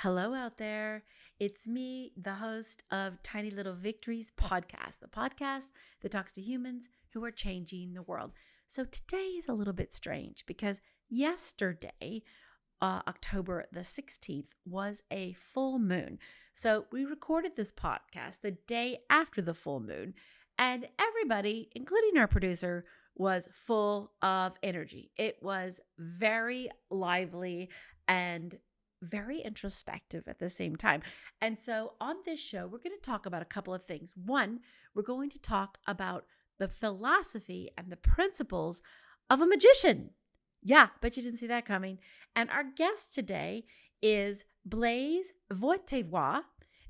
Hello out there. It's me, the host of Tiny Little Victories podcast, the podcast that talks to humans who are changing the world. So today is a little bit strange because yesterday, October the 16th, was a full moon. So we recorded this podcast the day after the full moon, and everybody, including our producer, was full of energy. It was very lively and very introspective at the same time. And so on this show, we're going to talk about a couple of things. One, we're going to talk about the philosophy and the principles of a magician. Yeah, bet you didn't see that coming. And our guest today is Blazej Wojtyla.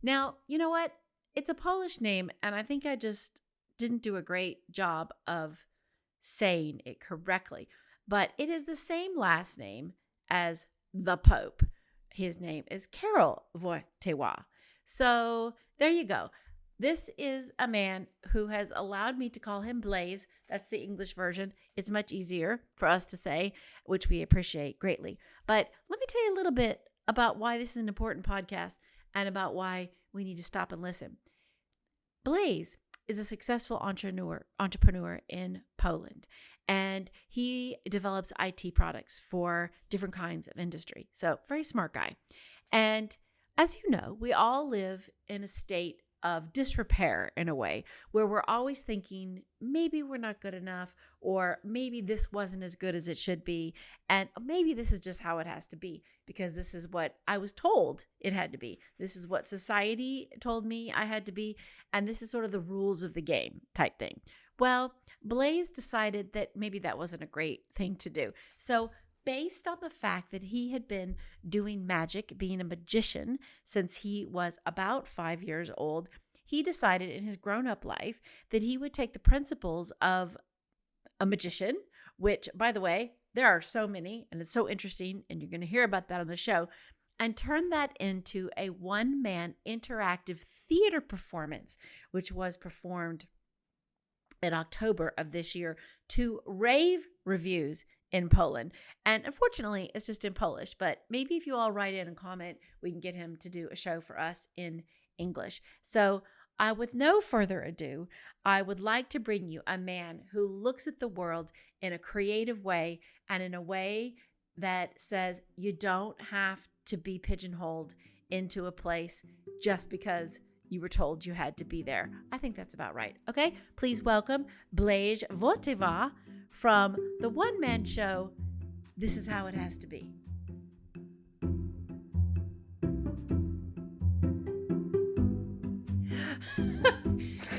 Now, you know what? It's a Polish name, and I think I just didn't do a great job of saying it correctly. But it is the same last name as the Pope. His name is Karol Wojtyla. So there you go. This is a man who has allowed me to call him Blaze. That's the English version. It's much easier for us to say, which we appreciate greatly. But let me tell you a little bit about why this is an important podcast and about why we need to stop and listen. Blaze is a successful entrepreneur in Poland, and he develops IT products for different kinds of industry. So very smart guy. And as you know, we all live in a state of disrepair in a way where we're always thinking maybe we're not good enough, or maybe this wasn't as good as it should be, and maybe this is just how it has to be because this is what I was told it had to be. This is what society told me I had to be, and this is sort of the rules of the game type thing. Well, Blaze decided that maybe that wasn't a great thing to do. So based on the fact that he had been doing magic, being a magician, since he was about 5 years old, he decided in his grown-up life that he would take the principles of a magician, which, by the way, there are so many, and it's so interesting, and you're going to hear about that on the show, and turn that into a one-man interactive theater performance, which was performed in October of this year to rave reviews in Poland. And unfortunately, it's just in Polish, but maybe if you all write in and comment, we can get him to do a show for us in English. So with no further ado, I would like to bring you a man who looks at the world in a creative way and in a way that says you don't have to be pigeonholed into a place just because you were told you had to be there. I think that's about right. Okay, please welcome Blazej Wojtyla from the one-man show, This Is How It Has to Be.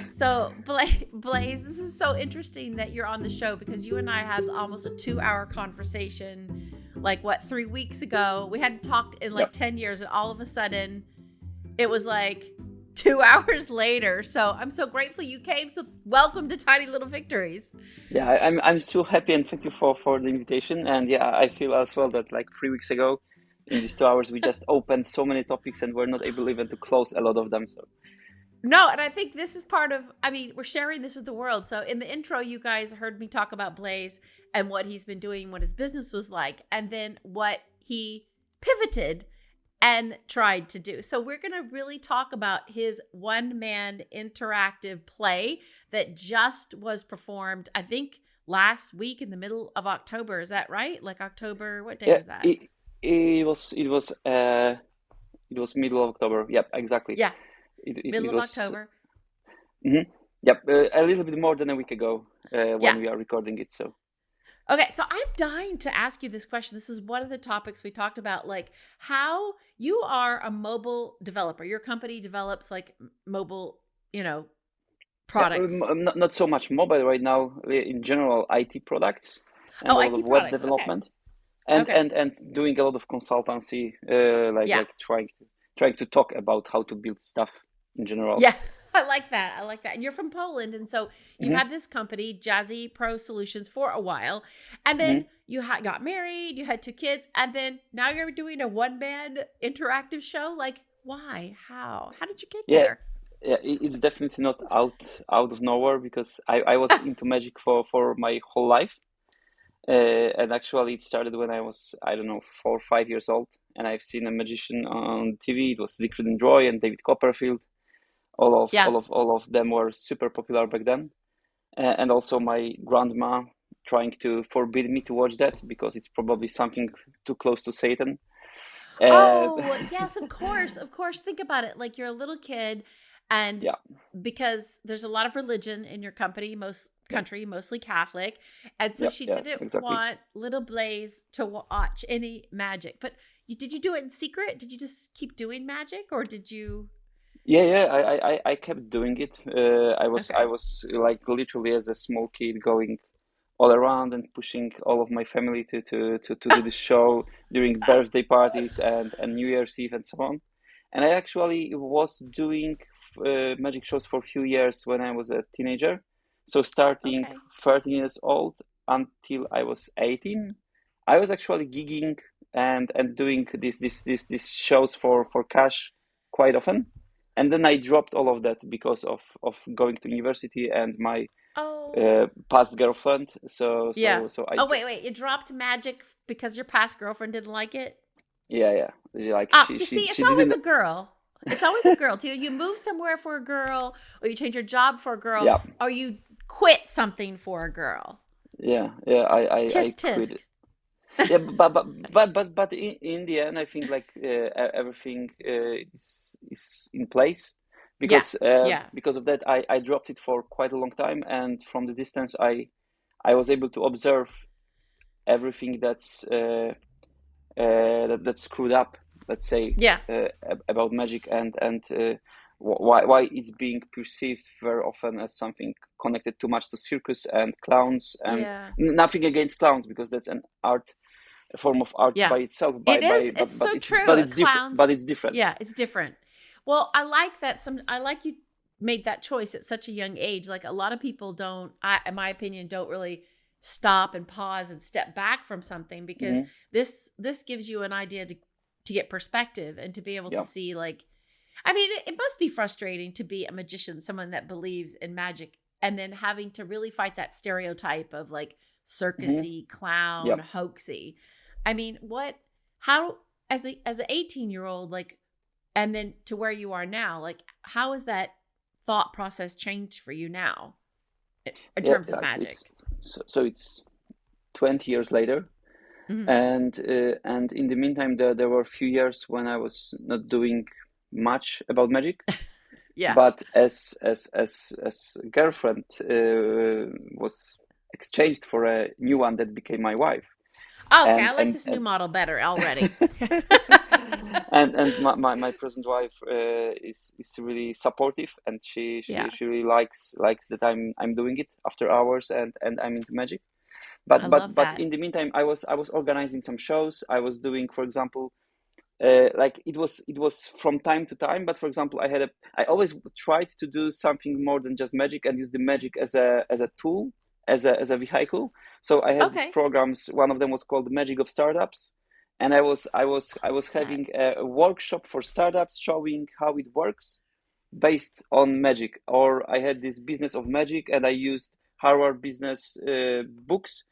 So, Blaze, this is so interesting that you're on the show because you and I had almost a 2-hour conversation, 3 weeks ago. We hadn't talked in 10 years, and all of a sudden, it was 2 hours later. So I'm so grateful you came. So welcome to Tiny Little Victories. Yeah, I'm so happy, and thank you for the invitation. And yeah, I feel as well that 3 weeks ago, in these 2 hours, we just opened so many topics and we're not able even to close a lot of them. So no, and I think this is part of, we're sharing this with the world. So in the intro, you guys heard me talk about Blaze and what he's been doing, what his business was like, and then what he pivoted and tried to do. So we're going to really talk about his one-man interactive play that just was performed, I think, last week in the middle of October. Is that right? October, what day was that? It was middle of October. Yep, exactly. Yeah, middle of October. Mm-hmm. Yep, a little bit more than a week ago when we are recording it. So. Okay, so I'm dying to ask you this question. This is one of the topics we talked about, how you are a mobile developer. Your company develops mobile, products. Not so much mobile right now. In general, IT products and a lot of web development, and doing a lot of consultancy, trying to talk about how to build stuff in general. Yeah. I like that. And you're from Poland. And so you've had this company, Jazzy Pro Solutions, for a while. And then you got married, you had 2 kids, and then now you're doing a one-man interactive show. Why? How did you get there? Yeah, it's definitely not out of nowhere because I was into magic for my whole life. And actually it started when I was, 4 or 5 years old. and I've seen a magician on TV. It was Siegfried and Roy and David Copperfield. All of them were super popular back then. And also my grandma trying to forbid me to watch that because it's probably something too close to Satan. Oh, yes, of course. Of course. Think about it. Like you're a little kid, and Yeah, because there's a lot of religion in your country, mostly Catholic. And so she didn't exactly. want little Blaze to watch any magic. But did you do it in secret? Did you just keep doing magic, or did you? I kept doing it. I Okay. was like literally as a small kid going all around and pushing all of my family to do this show during birthday parties and New Year's Eve and so on. And I actually was doing magic shows for a few years when I was a teenager. So starting Okay. 13 years old until I was 18, I was actually gigging and doing these shows for cash quite often. And then I dropped all of that because of going to university and my Oh, past girlfriend. yeah. So Oh, wait. You dropped magic because your past girlfriend didn't like it? like You see, it's she always didn't. a girl. It's always a girl. Too. You move somewhere for a girl, or you change your job for a girl, Yeah, or you quit something for a girl. I Tisk quit. tisk. Yeah, but in the end, I think like everything is in place Yeah. Yeah. because of that. I dropped it for quite a long time, and from the distance, I was able to observe everything that's screwed up, let's say, Yeah. about magic and why it's being perceived very often as something connected too much to circus and clowns. And Yeah. nothing against clowns because that's an art, a form of art Yeah. by itself. It is. It's so true. But it's different. Clowns. But it's different. Yeah, it's different. Well, I like that I like you made that choice at such a young age. Like a lot of people don't, in my opinion, don't really stop and pause and step back from something because Hmm. this gives you an idea to get perspective and to be able to Yeah. see like I mean, it must be frustrating to be a magician, someone that believes in magic, and then having to really fight that stereotype of like Hmm. circusy, clown, Yeah. hoaxy. I mean, how, as an 18-year-old, like, and then to where you are now, like, how has that thought process changed for you now in Yeah. terms of It's magic? so it's 20 years later. Mhm. And in the meantime, there were a few years when I was not doing much about magic. Yeah. But as girlfriend was exchanged for a new one that became my wife, Okay, I and like and this new and model better already. Yes. and my present wife is really supportive, and Yeah, she really likes that I'm doing it after hours and I'm into magic. I love But that. in the meantime, I was organizing some shows. I was doing, for example, like it was from time to time. But for example, I always tried to do something more than just magic and use the magic as a tool, as a vehicle. So I had these Okay, programs. One of them was called Magic of Startups, and I was love that. having a workshop for startups showing how it works based on magic. Or I had this business of magic, and I used Harvard business books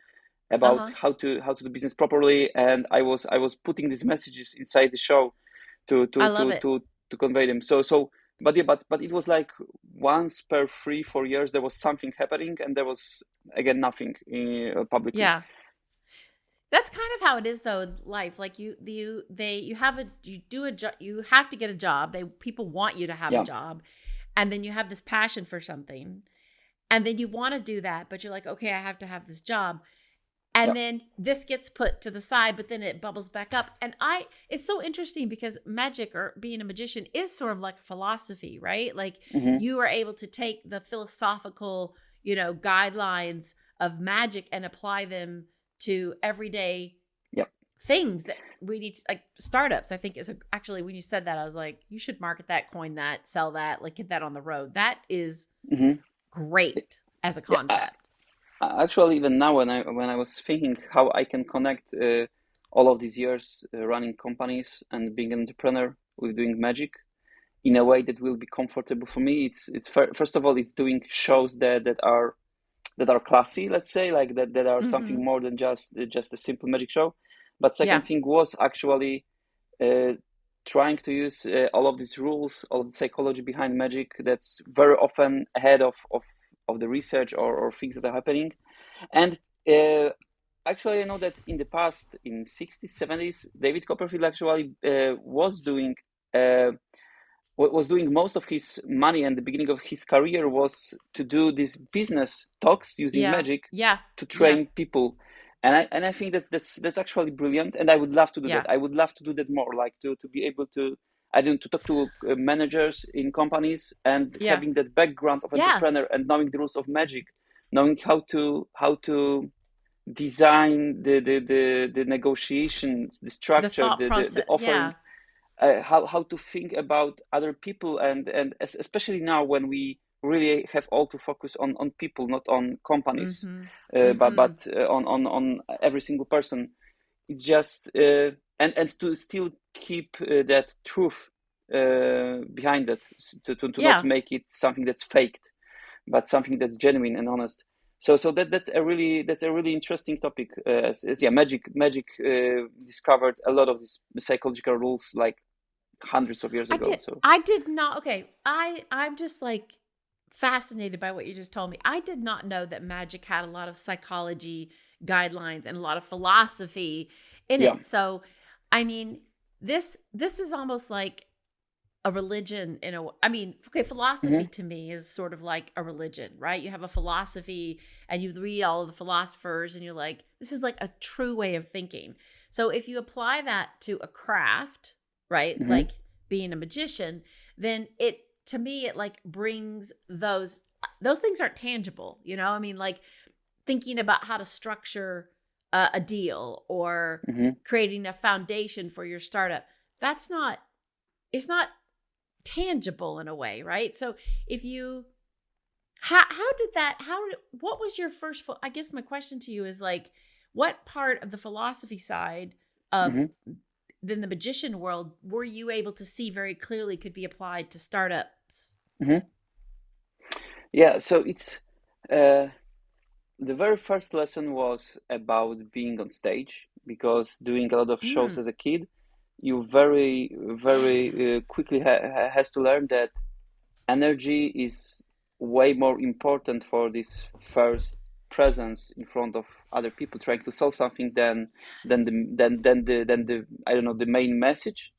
Uh about huh. how to do business properly, and I was putting these messages inside the show to I to love to it. to to convey them. But yeah, but it was like once per 3 4 years there was something happening, and there was again nothing publicly. Yeah. That's kind of how it is though in life. Like you have you do a job, you have to get a job. People want you to have a Yeah, job. And then you have this passion for something. And then you want to do that, but you're like, "Okay, I have to have this job." And yeah. then this gets put to the side, but then it bubbles back up. And it's so interesting because magic or being a magician is sort of like a philosophy, right? Like Hmm. you are able to take the philosophical, guidelines of magic and apply them to everyday Yeah, things that we need to, like startups. I think actually when you said that, I was like, you should market that, coin that, sell that, like get that on the road. That is hmm. great as a Yeah. concept. Actually, even now, when I was thinking how I can connect all of these years running companies and being an entrepreneur with doing magic in a way that will be comfortable for me, first of all, it's doing shows that are classy, let's say, like that are Mm-hmm. something more than just a simple magic show. But Yeah. second thing was actually trying to use all of these rules, all of the psychology behind magic that's very often ahead of the research or things that are happening. And actually, I know that in the past, in 60s, 70s, David Copperfield actually was doing most of his money, and the beginning of his career was to do these business talks using magic to train people. And I think that that's actually brilliant, and I would love to do that. I would love to do that more, like to be able to to talk to managers in companies and having that background of entrepreneur and knowing the rules of magic, knowing how to design the negotiations, the structure, the offering. How to think about other people, and especially now when we really have all to focus on people, not on companies, but on every single person. It's just and to still keep that truth behind it, to not make it something that's faked, but something that's genuine and honest. So that's a really interesting topic. Magic discovered a lot of these psychological rules like hundreds of years ago. I did not. Okay, I'm just like fascinated by what you just told me. I did not know that magic had a lot of psychology guidelines and a lot of philosophy in it. So, I mean, this is almost like a religion philosophy to me is sort of like a religion, right? You have a philosophy and you read all of the philosophers and you're like, this is like a true way of thinking. So if you apply that to a craft, right? Like being a magician, then it like brings those things aren't tangible, you know? I mean, like thinking about how to structure a deal or creating a foundation for your startup. It's not tangible in a way, right? So if you, what was your first, I guess my question to you is like, what part of the philosophy side of then the magician world were you able to see very clearly could be applied to startups? Yeah, so it's the very first lesson was about being on stage, because doing a lot of shows as a kid, you very quickly has to learn that energy is way more important for this first presence in front of other people trying to sell something than the I don't know, the main message.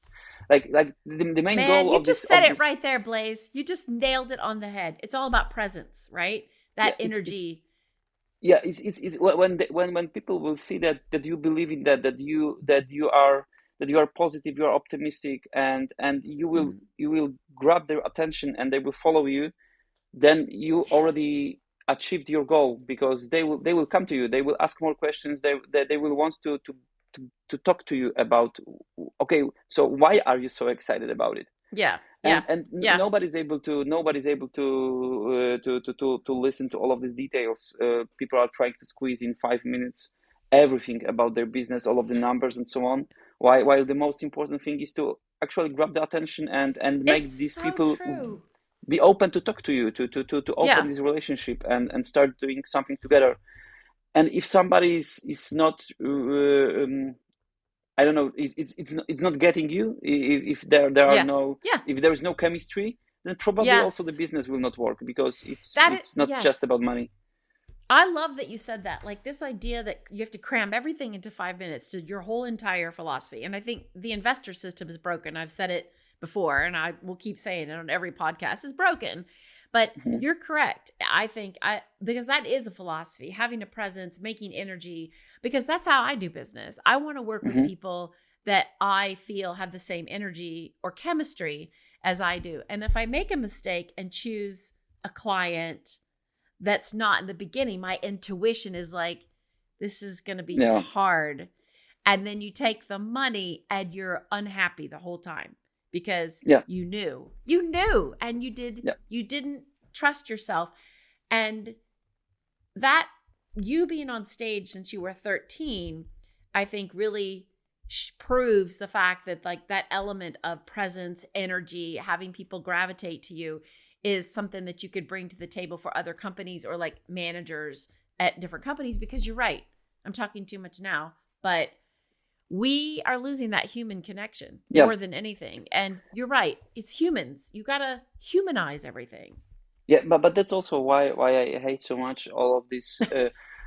Like the main goal of this. You just said it right there, Blaze. You just nailed it on the head. It's all about presence, right? That energy. It's when people will see that you believe in that you are positive, you are optimistic, and you will grab their attention and they will follow you, then you already achieved your goal, because they will come to you, they will ask more questions, they will want to talk to you about, okay, so why are you so excited about it? Nobody's able to listen to all of these details. People are trying to squeeze in 5 minutes everything about their business, all of the numbers and so on, while the most important thing is to actually grab the attention and make these people be open to talk to you, to open this relationship and start doing something together. And if somebody is not I don't know, it's not getting you, if there are no if there is no chemistry, then probably also the business will not work, because it's not just about money. I love that you said that. Like this idea that you have to cram everything into 5 minutes to your whole entire philosophy. And I think the investor system is broken. I've said it before, and I will keep saying it on every podcast, is broken. But you're correct. I think because that is a philosophy, having a presence, making energy, because that's how I do business. I want to work with people that I feel have the same energy or chemistry as I do. And if I make a mistake and choose a client that's not in the beginning, my intuition is like, this is going to be hard. And then you take the money and you're unhappy the whole time because you knew, and you didn't trust yourself. And that you being on stage since you were 13, I think really proves the fact that like that element of presence, energy, having people gravitate to you is something that you could bring to the table for other companies or like managers at different companies. Because you're right, I'm talking too much now, but we are losing that human connection more than anything. And you're right. It's humans. You got to humanize everything. Yeah, but that's also why I hate so much all of this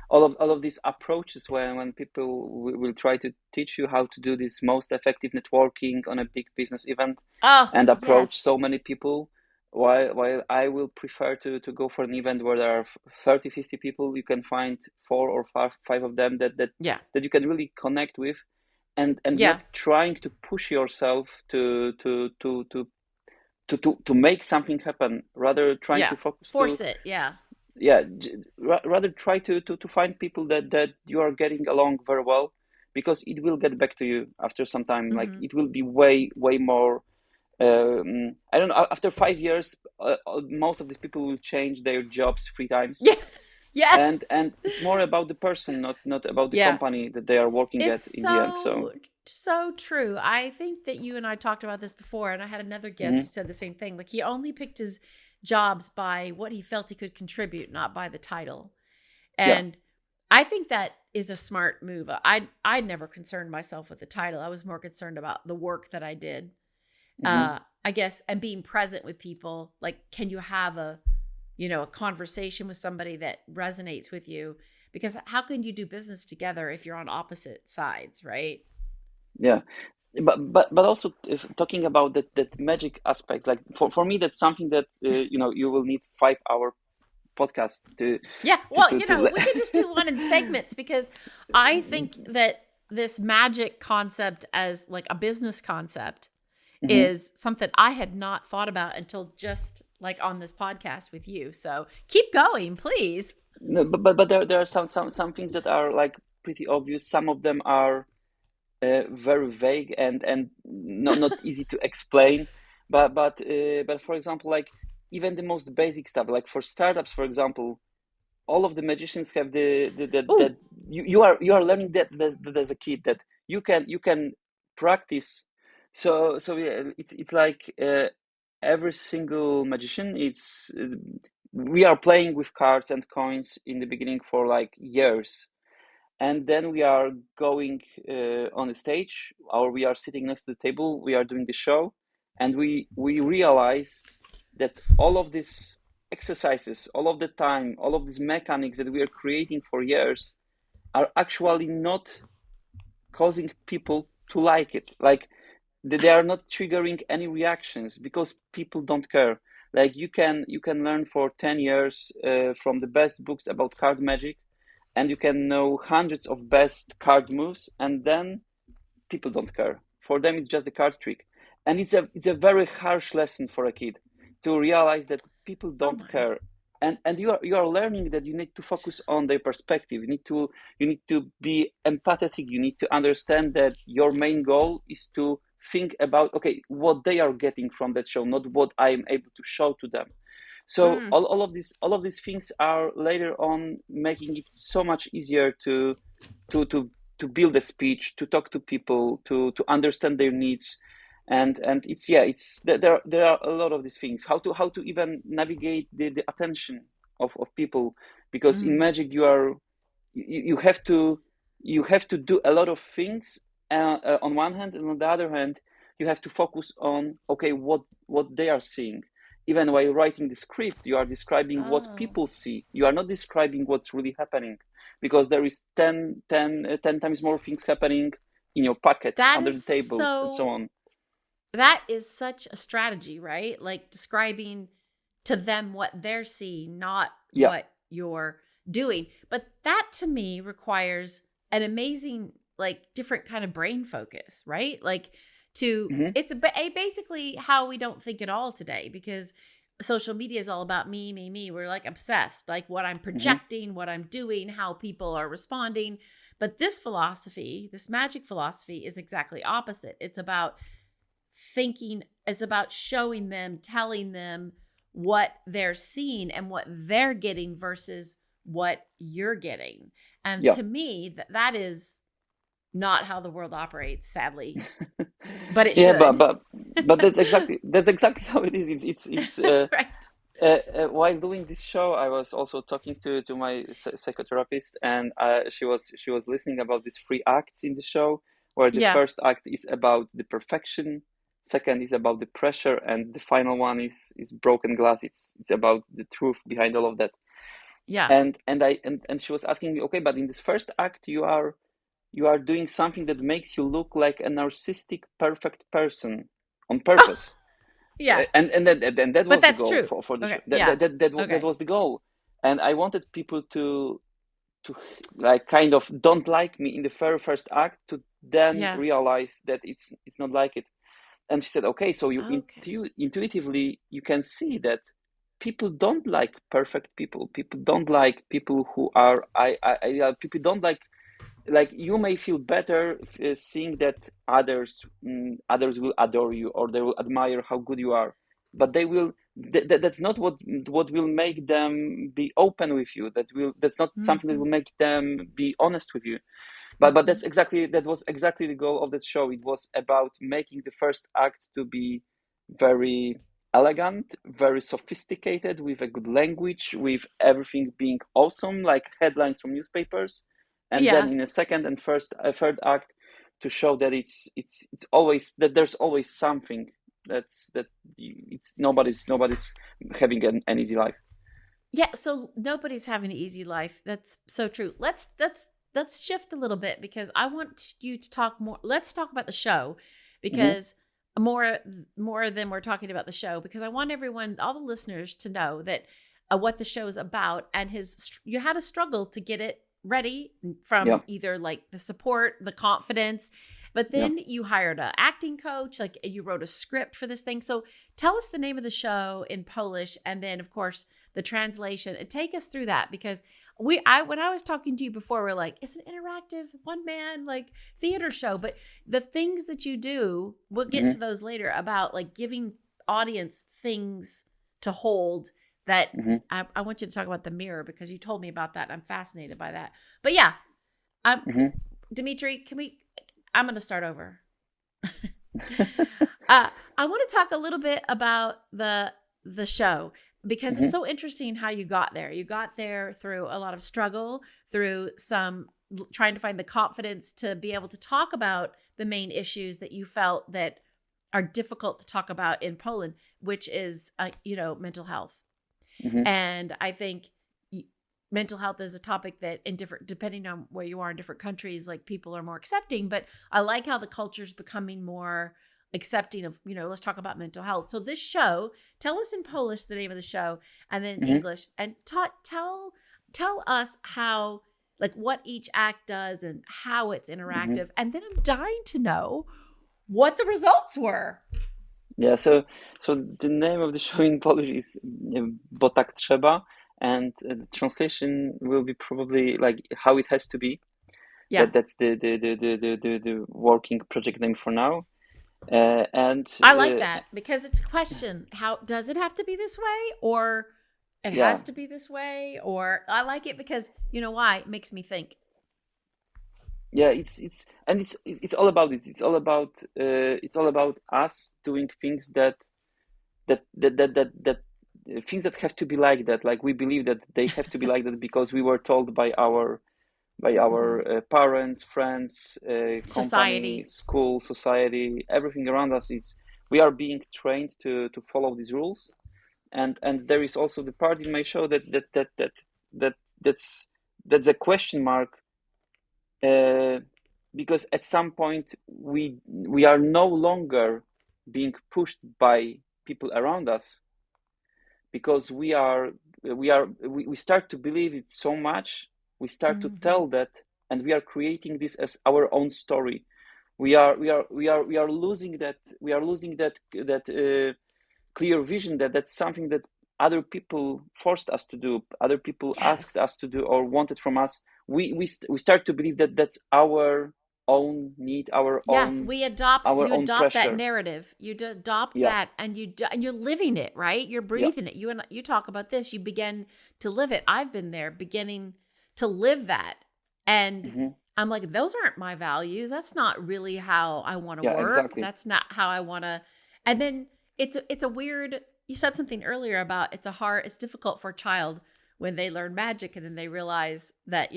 all of these approaches when people will try to teach you how to do this most effective networking on a big business event and approach so many people, while I will prefer to go for an event where there are 30, 50 people. You can find four or five of them that you can really connect with, and not trying to push yourself to make something happen, rather trying to force it. Rather try to find people that you are getting along very well, because it will get back to you after some time. Like it will be way more I don't know, after 5 years most of these people will change their jobs 3 times. And it's more about the person, not about the company that they are working at in the end. So true. I think that you and I talked about this before, and I had another guest who said the same thing. Like, he only picked his jobs by what he felt he could contribute, not by the title. And I think that is a smart move. I never concerned myself with the title. I was more concerned about the work that I did. I guess, and being present with people. Like, can you have a conversation with somebody that resonates with you? Because how can you do business together if you're on opposite sides, right? Yeah. But also, if talking about that magic aspect, like for me, that's something that you will need 5-hour podcast to. Yeah, well, we could just do one in segments, because I think that this magic concept as like a business concept is something I had not thought about until just like on this podcast with you. So keep going, please. No, but there are some things that are like pretty obvious. Some of them are very vague and not easy to explain. But for example, like even the most basic stuff, like for startups, for example, all of the magicians have that you are learning that as a kid, that you can practice. So yeah, it's like every single magician. We are playing with cards and coins in the beginning for like years. And then we are going on the stage, or we are sitting next to the table, we are doing the show, and we realize that all of these exercises, all of the time, all of these mechanics that we are creating for years are actually not causing people to like it. Like, they are not triggering any reactions, because people don't care. Like, you can learn for 10 years from the best books about card magic, and you can know hundreds of best card moves, and then people don't care. For them, it's just a card trick. And it's a very harsh lesson for a kid to realize that people don't care. And you are learning that you need to focus on their perspective. You need to be empathetic. You need to understand that your main goal is to think about, okay, what they are getting from that show, not what I am able to show to them. So all of these things are later on making it so much easier to build a speech, to talk to people, to understand their needs. And it's there are a lot of these things, how to even navigate the attention of people, because in magic you have to do a lot of things on one hand, and on the other hand you have to focus on, okay, what they are seeing. Even while writing the script, you are describing what people see. You are not describing what's really happening, because there is 10 times more things happening in your pockets, under the tables, and so on. That is such a strategy, right? Like, describing to them what they're seeing, not what you're doing. But that to me requires an amazing, like, different kind of brain focus, right? Like, it's basically how we don't think at all today, because social media is all about me. We're like obsessed, like what I'm projecting, what I'm doing, how people are responding. But this philosophy, this magic philosophy, is exactly opposite. It's about thinking, it's about showing them, telling them what they're seeing and what they're getting versus what you're getting. And to me, that is not how the world operates, sadly. But it should. But that's exactly how it is. It's right. While doing this show, I was also talking to my psychotherapist, and she was listening about these 3 acts in the show. where the first act is about the perfection, second is about the pressure, and the final one is broken glass. It's about the truth behind all of that. Yeah. And she was asking me, okay, but in this first act you are doing something that makes you look like a narcissistic perfect person on purpose. Yeah. And that was the goal for the show. That was the goal. And I wanted people to like kind of don't like me in the very first act, to then realize that it's not like it. And she said, okay, so you intuitively you can see that people don't like perfect people. People don't like people who are people don't like you may feel better seeing that others will adore you, or they will admire how good you are, but they will that's not what will make them be open with you. That's not something that will make them be honest with you. But that was exactly the goal of that show. It was about making the first act to be very elegant, very sophisticated, with a good language, with everything being awesome, like headlines from newspapers. And then in a second and third act, to show that it's always that there's always something it's nobody's having an easy life. Yeah, so nobody's having an easy life. That's so true. Let's shift a little bit, because I want you to talk more. Let's talk about the show, because more than we're talking about the show, because I want everyone, all the listeners, to know that what the show is about. And you had a struggle to get it ready from either like the support, the confidence, but then you hired an acting coach, like you wrote a script for this thing. So tell us the name of the show in Polish, and then of course the translation, and take us through that, because when I was talking to you before, we're like, it's an interactive one man like theater show, but the things that you do, we'll get to those later, about like giving audience things to hold. That I want you to talk about the mirror, because you told me about that. I'm fascinated by that. But yeah, Dimitri, I'm going to start over. I want to talk a little bit about the show, because it's so interesting how you got there. You got there through a lot of struggle, through some trying to find the confidence to be able to talk about the main issues that you felt that are difficult to talk about in Poland, which is, mental health. And I think mental health is a topic that depending on where you are in different countries, like people are more accepting, but I like how the culture is becoming more accepting of, let's talk about mental health. So this show, tell us in Polish the name of the show, and then English, and tell us how, like what each act does and how it's interactive. And then I'm dying to know what the results were. Yeah, so the name of the show in Polish is Bo tak trzeba, and the translation will be probably like how it has to be. Yeah, that's the working project name for now. And I like that, because it's a question: how does it have to be this way, or it has to be this way? Or I like it because you know why? It makes me think. Yeah, it's all about it. It's all about us doing things that things that have to be like that. Like we believe that they have to be like that because we were told by our parents, friends, society, company, school, society, everything around us. We are being trained to follow these rules, and there is also the part in my show that's a question mark. Because at some point we are no longer being pushed by people around us, because we start to believe it so much, we start to tell that, and we are creating this as our own story. We are losing that clear vision that that's something that other people forced us to do, other people asked us to do, or wanted from us. We start to believe that that's our own need, our own. You adopt that narrative. You adopt that, and you're living it, right? You're breathing it. You talk about this. You begin to live it. I've been there, beginning to live that, and I'm like, those aren't my values. That's not really how I want to work. Exactly. That's not how I want to. And then it's a weird. You said something earlier about it's difficult for a child when they learn magic, and then they realize that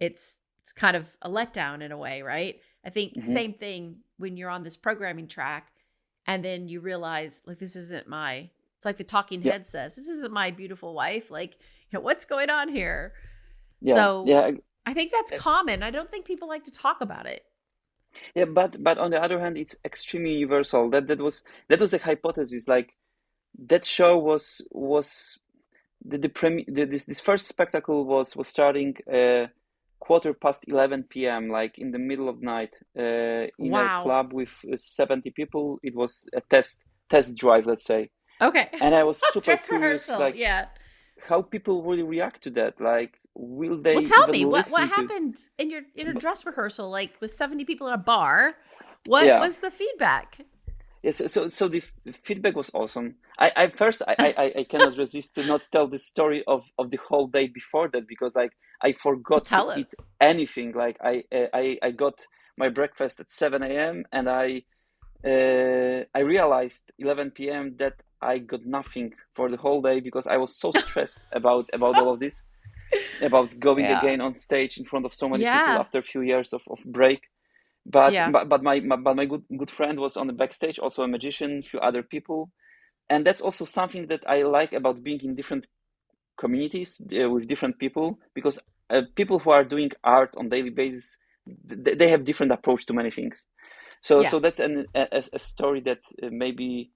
it's kind of a letdown in a way, right? I think same thing when you're on this programming track and then you realize like, this isn't my, it's like the talking head says, this isn't my beautiful wife. Like, what's going on here? Yeah. So yeah. I think that's common. I don't think people like to talk about it. Yeah, but on the other hand, it's extremely universal. That was a hypothesis. Like that show was this first spectacle was starting 11:15 p.m. like in the middle of night in a club with 70 people. It was a test drive, let's say. Okay. And I was super Dress curious, rehearsal, like how people really react to that. Like, will they? Well, tell me even what listen happened in your dress rehearsal, like with 70 people in a bar. What was the feedback? Yes, so the feedback was awesome. I first I cannot resist to not tell the story of the whole day before that, because like I forgot to eat anything. Like I got my breakfast at 7 a.m. and I realized 11 p.m. that I got nothing for the whole day because I was so stressed about all of this, about going again on stage in front of so many people after a few years of break. But my good friend was on the backstage, also a magician, a few other people, and that's also something that I like about being in different communities with different people, because people who are doing art on daily basis, they have different approach to many things. So that's a story that maybe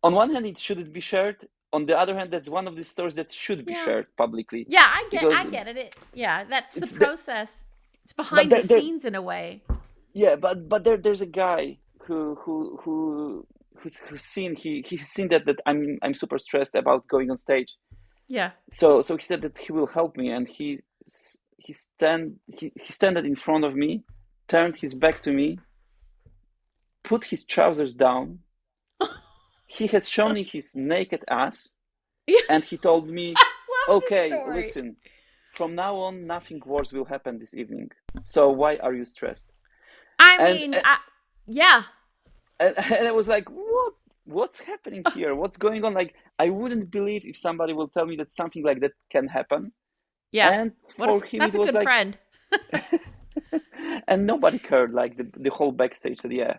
on one hand it shouldn't be shared. On the other hand, that's one of the stories that should be shared publicly. Yeah, I get it. That's the process. It's behind the scenes in a way. Yeah, but there's a guy who's seen he's seen that I'm super stressed about going on stage. Yeah. So he said that he will help me, and he standed in front of me, turned his back to me, put his trousers down. He has shown me his naked ass, and he told me, "Okay, listen. From now on, nothing worse will happen this evening. So why are you stressed?" And I was like, what's happening here? What's going on? Like, I wouldn't believe if somebody will tell me that something like that can happen. Yeah. And for him, that's it was a good friend. And nobody cared. Like the whole backstage said, yeah,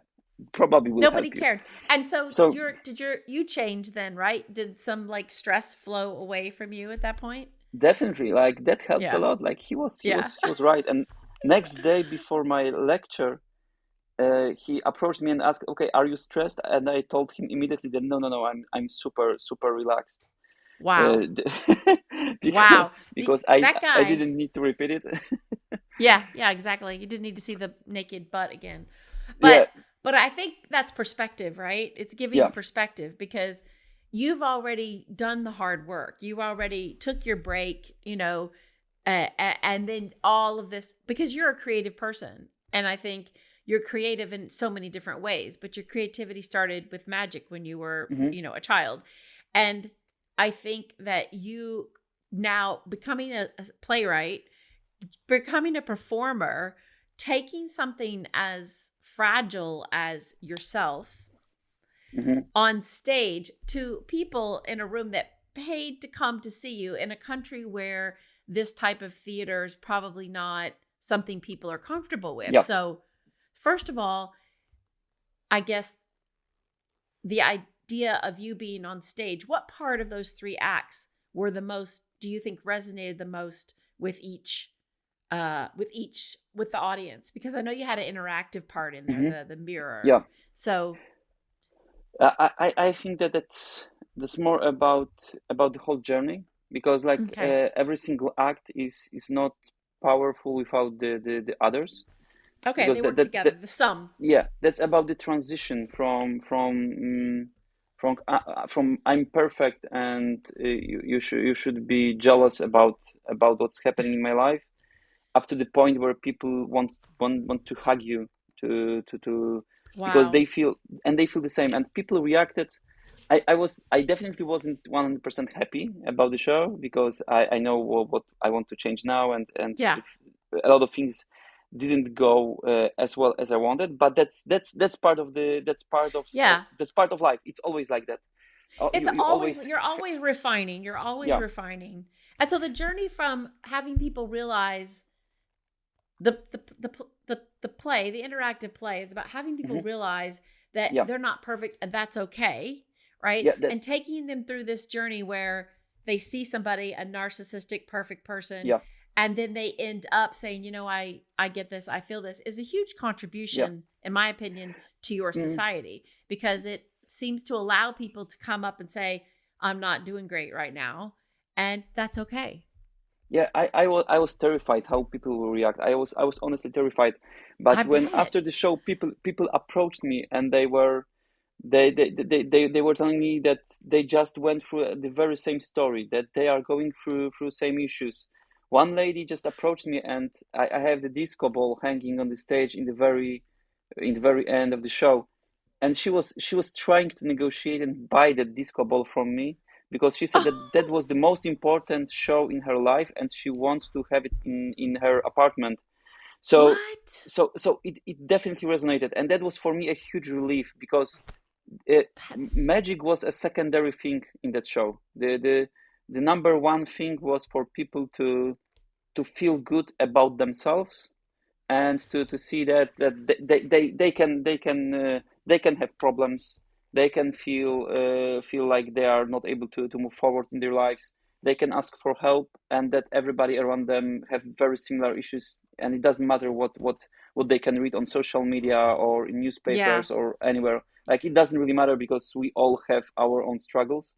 probably will nobody help cared. You. And so you change then, right? Did some like stress flow away from you at that point? Definitely. Like that helped a lot. Like he was right. And next day before my lecture, he approached me and asked, "Okay, are you stressed?" And I told him immediately that no, I'm super relaxed. Wow. Because I didn't need to repeat it. yeah, exactly. You didn't need to see the naked butt again. But I think that's perspective, right? It's giving you perspective, because you've already done the hard work. You already took your break, and then all of this, because you're a creative person. And I think you're creative in so many different ways, but your creativity started with magic when you were, a child. And I think that you now becoming a playwright, becoming a performer, taking something as fragile as yourself on stage to people in a room that paid to come to see you in a country where this type of theater is probably not something people are comfortable with. So first of all, I guess the idea of you being on stage, what part of those 3 acts were the most, do you think resonated the most with with the audience? Because I know you had an interactive part in there, the mirror. Yeah. So I think that's more about the whole journey, because like every single act is not powerful without the others. Okay, because they work together. The sum. Yeah, that's about the transition from I'm perfect and you should be jealous about what's happening in my life, up to the point where people want to hug you to because they feel the same, and people reacted. I definitely wasn't 100% happy about the show, because I know what I want to change now, and a lot of things didn't go as well as I wanted, but that's part of life. It's always like that. You're always refining. You're always refining. And so the journey from having people realize the play, the interactive play is about having people realize that they're not perfect and that's okay, right? And taking them through this journey where they see somebody, a narcissistic, perfect person, and then they end up saying, I get this, I feel this, is a huge contribution, in my opinion, to your society, because it seems to allow people to come up and say, I'm not doing great right now, and that's okay. Yeah, I was terrified how people will react. I was honestly terrified. But when after the show, people approached me and they were telling me that they just went through the very same story, that they are going through same issues. One lady just approached me, and I have the disco ball hanging on the stage in the very end of the show, and she was trying to negotiate and buy the disco ball from me, because she said that was the most important show in her life and she wants to have it in her apartment. So it definitely resonated, and that was for me a huge relief, because magic was a secondary thing in that show. The number one thing was for people to feel good about themselves, and to see that they can have problems, they can feel like they are not able to move forward in their lives, they can ask for help, and that everybody around them have very similar issues, and it doesn't matter what they can read on social media or in newspapers or anywhere. Like, it doesn't really matter, because we all have our own struggles,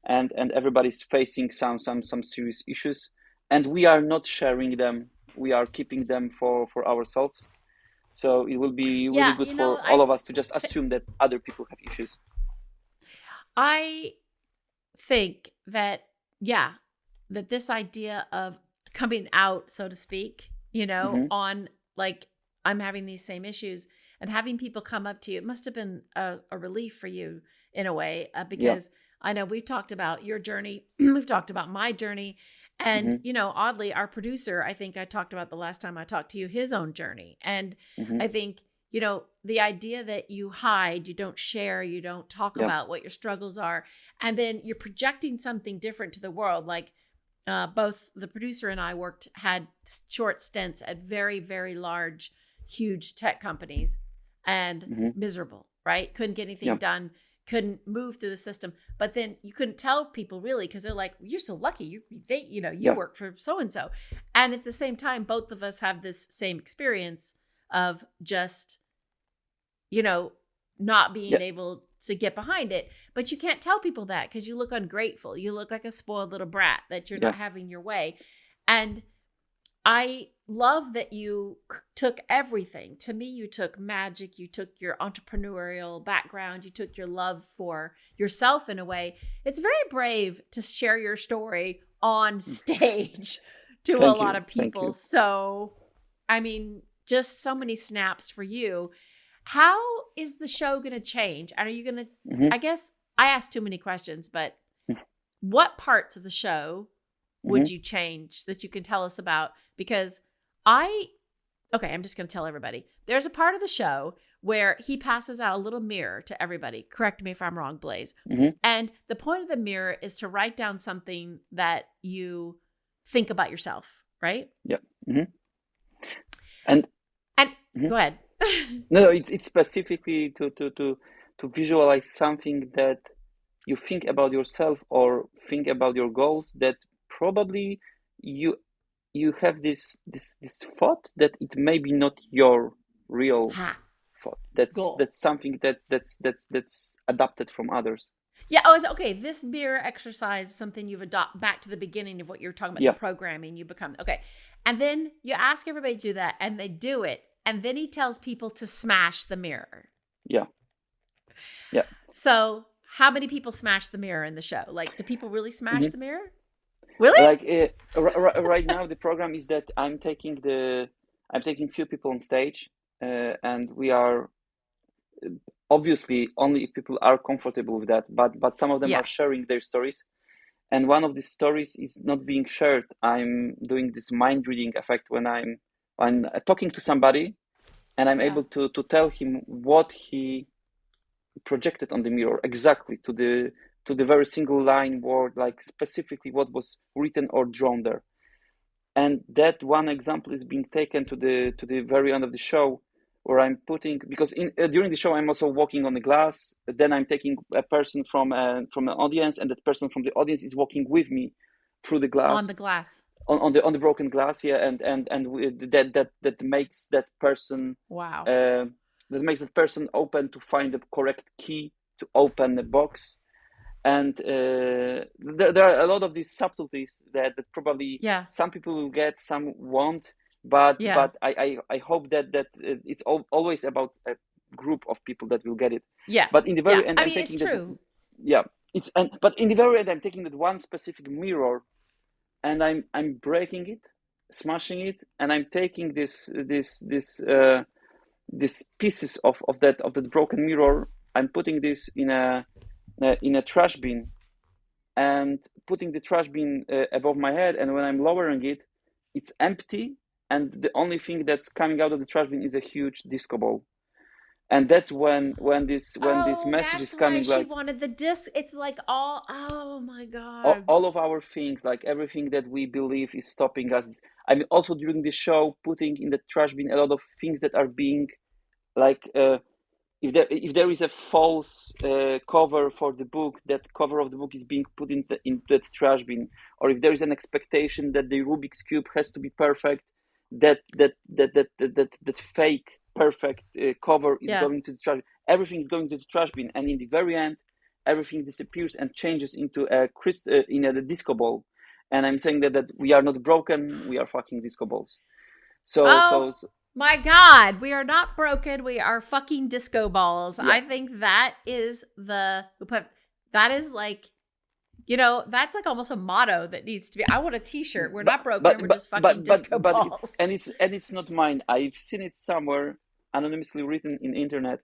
and everybody's facing some serious issues, and we are not sharing them, we are keeping them for ourselves. So it will be really good for all of us to just assume that other people have issues. I think that that this idea of coming out, so to speak, on like, I'm having these same issues, and having people come up to you, it must have been a relief for you in a way, because I know we've talked about your journey, we've talked about my journey, and oddly, our producer, I think I talked about the last time I talked to you, his own journey. And I think, the idea that you hide, you don't share, you don't talk about what your struggles are, and then you're projecting something different to the world. Like, both the producer and I had short stints at very, very large, huge tech companies, and miserable, right? Couldn't get anything done, couldn't move through the system. But then you couldn't tell people really, because they're like, you're so lucky, you work for so-and-so. And at the same time, both of us have this same experience of just, not being able to get behind it. But you can't tell people that, because you look ungrateful. You look like a spoiled little brat, that you're not having your way. And I love that you took everything. To me, you took magic, you took your entrepreneurial background, you took your love for yourself in a way. It's very brave to share your story on stage to a lot of people. So, I mean, just so many snaps for you. How is the show going to change? And are you going to, I guess I asked too many questions, but what parts of the show would you change that you can tell us about? Because I'm just going to tell everybody. There's a part of the show where he passes out a little mirror to everybody. Correct me if I'm wrong, Blaze. And the point of the mirror is to write down something that you think about yourself, right? Yep. And go ahead. No, it's specifically to visualize something that you think about yourself, or think about your goals, that probably you have this thought that it may be not your real thought. That's something that's adapted from others. Yeah. Oh, okay. This mirror exercise is something you've adopted back to the beginning of what you're talking about, the programming you become. Okay. And then you ask everybody to do that, and they do it. And then he tells people to smash the mirror. Yeah. So how many people smash the mirror in the show? Like, do people really smash the mirror? Really? Like, right now, the program is that I'm taking few people on stage, and we are obviously only if people are comfortable with that. But some of them are sharing their stories, and one of the stories is not being shared. I'm doing this mind reading effect when I'm talking to somebody, and I'm able to tell him what he projected on the mirror, exactly to the very single line word, like specifically what was written or drawn there. And that one example is being taken to the very end of the show, where I'm putting, because during the show I'm also walking on the glass. Then I'm taking a person from an audience, and that person from the audience is walking with me through the glass. On the glass. On the broken glass, yeah, and that makes that person Wow. that makes that person open to find the correct key to open the box. And there are a lot of these subtleties that probably some people will get, some won't, but I hope that it's always about a group of people that will get it. But in the very end, I mean, it's true. But in the very end, I'm taking that one specific mirror, and I'm breaking it, smashing it, and I'm taking these pieces of that broken mirror. I'm putting this in a trash bin, and putting the trash bin above my head. And when I'm lowering it, it's empty, and the only thing that's coming out of the trash bin is a huge disco ball. And that's when this message is coming. That's why she wanted the disc. It's like oh my God. All of our things, like everything that we believe is stopping us. I mean, also during the show, putting in the trash bin a lot of things that are being like, if there is a false cover for the book, that cover of the book is being put into that trash bin. Or if there is an expectation that the Rubik's Cube has to be perfect, that fake perfect cover is going to the trash. Everything is going to the trash bin, and in the very end, everything disappears and changes into a disco ball. And I'm saying that we are not broken, we are fucking disco balls. So my God, we are not broken. We are fucking disco balls. Yeah. I think that is like, that's like almost a motto that needs to be. I want a T-shirt. We're not broken. We're just fucking disco balls. It's not mine. I've seen it somewhere anonymously written in the internet.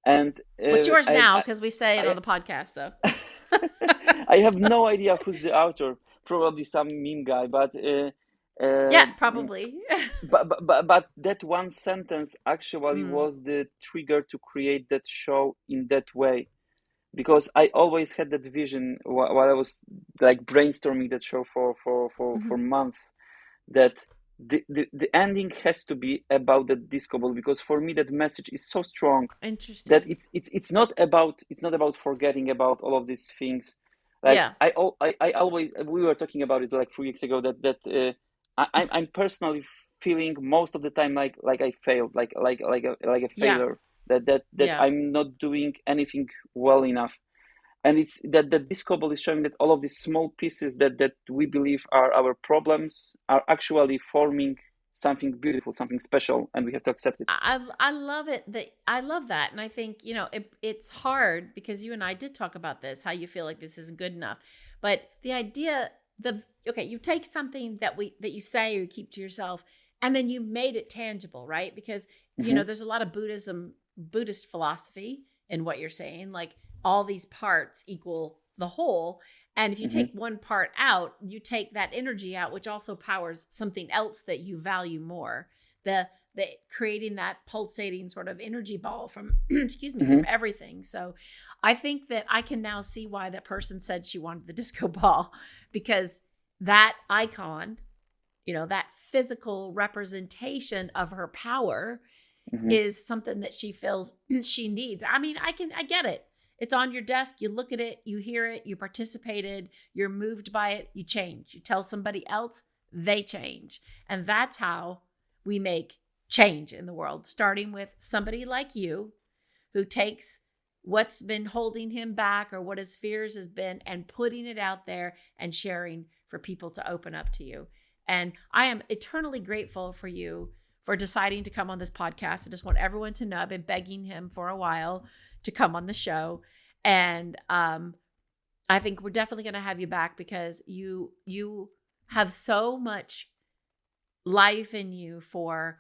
And what's yours now? Because we say it on the podcast. So I have no idea who's the author. Probably some meme guy, but. Probably. but that one sentence actually was the trigger to create that show in that way, because I always had that vision while I was like brainstorming that show for months, that the ending has to be about the disco ball, because for me that message is so strong. Interesting. That it's not about forgetting about all of these things. Like I always, we were talking about it like 3 weeks ago, that I'm personally feeling most of the time like I failed, like a failure, that I'm not doing anything well enough. And it's that the disco ball is showing that all of these small pieces that we believe are our problems are actually forming something beautiful, something special, and we have to accept it. I love it. I love that. And I think, it's hard, because you and I did talk about this, how you feel like this isn't good enough. But the idea, you take something that you say or you keep to yourself, and then you made it tangible, right? Because, there's a lot of Buddhist philosophy in what you're saying, like all these parts equal the whole. And if you take one part out, you take that energy out, which also powers something else that you value more. The creating that pulsating sort of energy ball from, from everything. So I think that I can now see why that person said she wanted the disco ball, because that icon, that physical representation of her power is something that she feels she needs. I mean, I get it. It's on your desk. You look at it, you hear it, you participated, you're moved by it, you change. You tell somebody else, they change. And that's how we make change in the world, starting with somebody like you, who takes what's been holding him back or what his fears has been and putting it out there and sharing for people to open up to you. And I am eternally grateful for you for deciding to come on this podcast. I just want everyone to know I've been begging him for a while to come on the show. And I think we're definitely going to have you back, because you have so much life in you for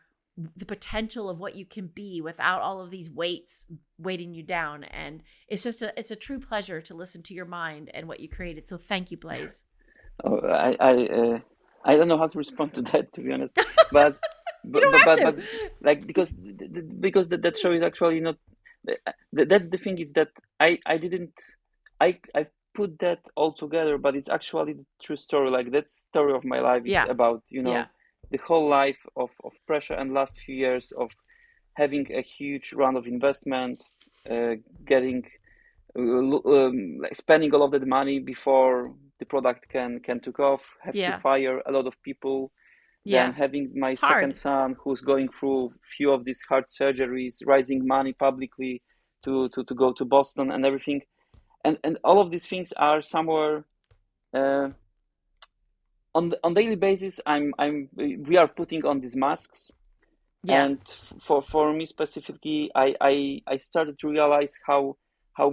the potential of what you can be without all of these weights weighting you down. And it's a true pleasure to listen to your mind and what you created. So thank you, Blaze. Oh, I don't know how to respond to that, to be honest. But like, because that show is actually not. That's the thing, is that I put that all together, but it's actually the true story. Like that story of my life. It's about, the whole life of pressure and last few years of having a huge round of investment, getting like spending all of that money before the product can took off, have to fire a lot of people, then having my second son who's going through few of these hard surgeries, raising money publicly to go to Boston and everything, and all of these things are somewhere on daily basis. We are putting on these masks. And for me specifically, I started to realize how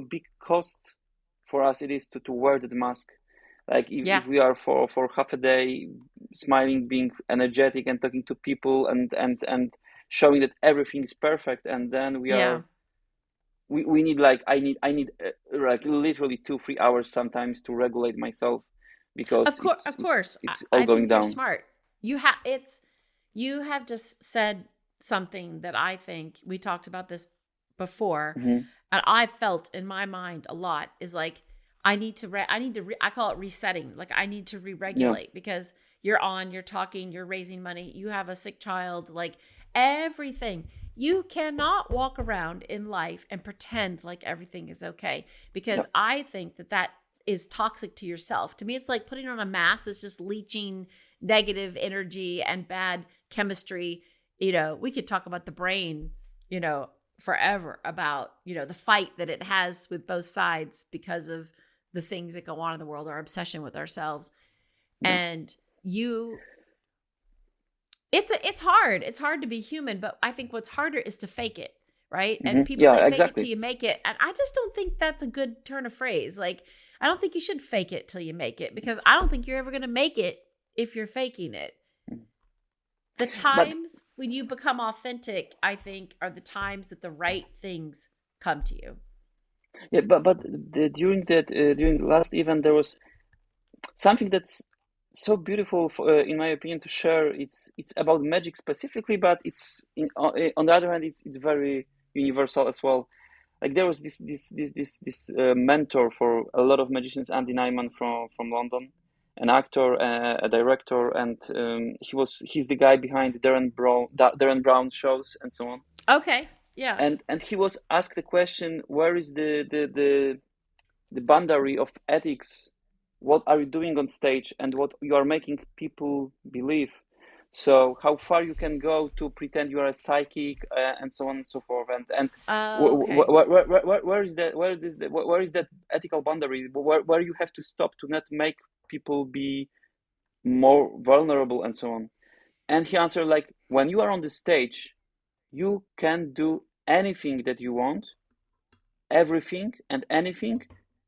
big cost for us it is to wear the mask. Like if we are for half a day smiling, being energetic and talking to people and showing that everything is perfect, and then we need like I need like literally 2-3 hours sometimes to regulate myself, because of course it's all going down. You're smart. You have just said something that I think we talked about this before, and I felt in my mind a lot is like I call it resetting. Like I need to re-regulate because you're talking, you're raising money, you have a sick child, like everything. You cannot walk around in life and pretend like everything is okay, because I think that is toxic to yourself. To me, it's like putting on a mask that's just leaching negative energy and bad chemistry. We could talk about the brain, forever about, the fight that it has with both sides because of the things that go on in the world, our obsession with ourselves. And it's hard. It's hard to be human, but I think what's harder is to fake it, right? And people say fake it till you make it. And I just don't think that's a good turn of phrase. Like, I don't think you should fake it till you make it, because I don't think you're ever going to make it if you're faking it. The times when you become authentic, I think, are the times that the right things come to you. Yeah, but during the last event, there was something that's so beautiful, in my opinion, to share. It's about magic specifically, but it's on the other hand, it's very universal as well. Like there was this mentor for a lot of magicians, Andy Nyman from London, an actor, a director, and he's the guy behind Darren Brown shows and so on. Okay, yeah. And he was asked the question, where is the boundary of ethics? What are you doing on stage and what you are making people believe? So how far you can go to pretend you are a psychic, and so on and so forth, and where is that ethical boundary? Where you have to stop to not make people be more vulnerable and so on? And he answered, like, when you are on the stage, you can do anything that you want, everything and anything,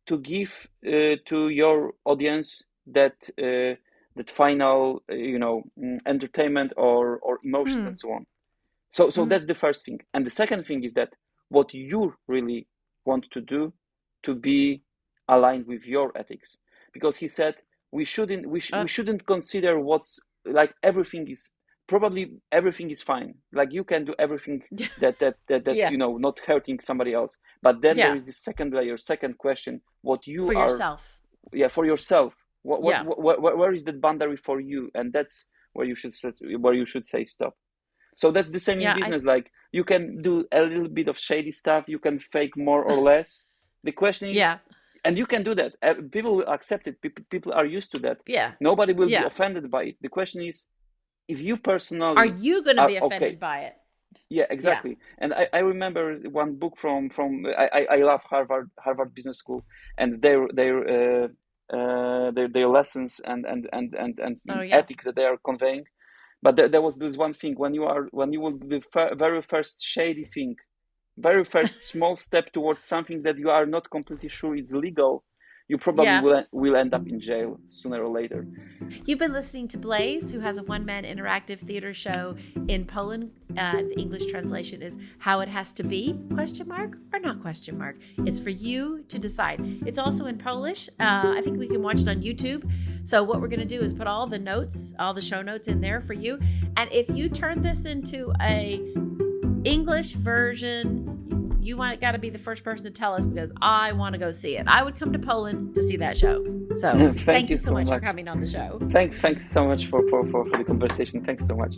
to give to your audience that final entertainment or emotions and so on. So that's the first thing. And the second thing is that what you really want to do to be aligned with your ethics, because he said we shouldn't consider what's like everything is fine, like you can do everything that's not hurting somebody else, but then there is this second layer, second question, what you for yourself. For yourself. Where is that boundary for you? And that's where you should say stop. So that's the same in business. Like you can do a little bit of shady stuff, you can fake more or less. The question is, and you can do that. People will accept it. People are used to that. Nobody will be offended by it. The question is, if you personally are you going to be offended by it? Yeah, exactly. And I remember one book from I love Harvard Business School, and their lessons and ethics that they are conveying. But there was this one thing, when you will do the very first shady thing, very first small step towards something that you are not completely sure is legal, you probably will end up in jail sooner or later. You've been listening to Blaze, who has a one-man interactive theater show in Poland. The English translation is How It Has to Be, ? Or not ? It's for you to decide. It's also in Polish. I think we can watch it on YouTube. So what we're going to do is put all the notes, all the show notes in there for you. And if you turn this into a English version, you got to be the first person to tell us, because I want to go see it. I would come to Poland to see that show. So thank you so much for coming on the show. Thanks so much for the conversation. Thanks so much.